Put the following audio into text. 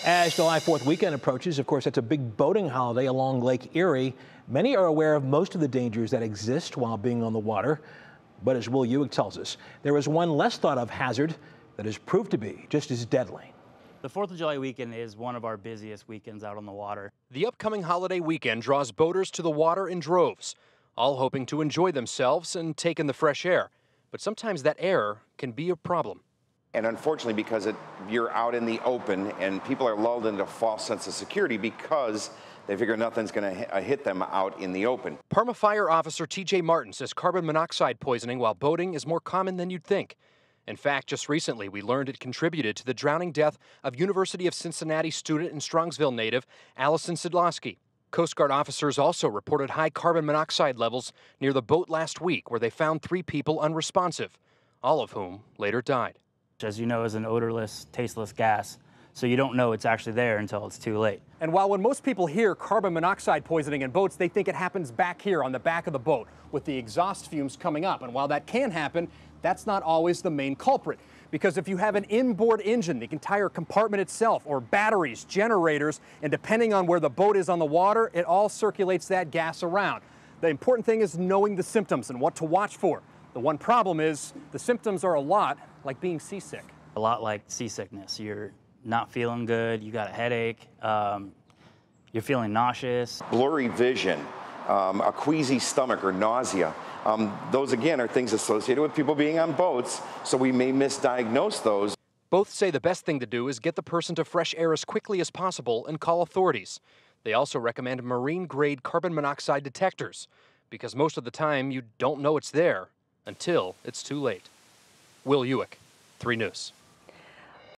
As July 4th weekend approaches, of course, that's a big boating holiday along Lake Erie. Many are aware of most of the dangers that exist while being on the water. But as Will Ujek tells us, there is one less thought of hazard that has proved to be just as deadly. The 4th of July weekend is one of our busiest weekends out on the water. The upcoming holiday weekend draws boaters to the water in droves, all hoping to enjoy themselves and take in the fresh air. But sometimes that air can be a problem. And unfortunately, because you're out in the open and people are lulled into a false sense of security because they figure nothing's going to hit them out in the open. Parma Fire Officer T.J. Martin says carbon monoxide poisoning while boating is more common than you'd think. In fact, just recently we learned it contributed to the drowning death of University of Cincinnati student and Strongsville native Allyson Sidloski. Coast Guard officers also reported high carbon monoxide levels near the boat last week, where they found 3 people unresponsive, all of whom later died. As you know, is an odorless, tasteless gas, so you don't know it's actually there until it's too late. And while when most people hear carbon monoxide poisoning in boats, they think it happens back here on the back of the boat with the exhaust fumes coming up. And while that can happen, that's not always the main culprit. Because if you have an inboard engine, the entire compartment itself, or batteries, generators, and depending on where the boat is on the water, it all circulates that gas around. The important thing is knowing the symptoms and what to watch for. The one problem is the symptoms are a lot like being seasick. A lot like seasickness. You're not feeling good, you got a headache, you're feeling nauseous. Blurry vision, a queasy stomach or nausea. Those, again, are things associated with people being on boats, so we may misdiagnose those. Both say the best thing to do is get the person to fresh air as quickly as possible and call authorities. They also recommend marine-grade carbon monoxide detectors, because most of the time you don't know it's there until it's too late. Will Ujek, 3 News.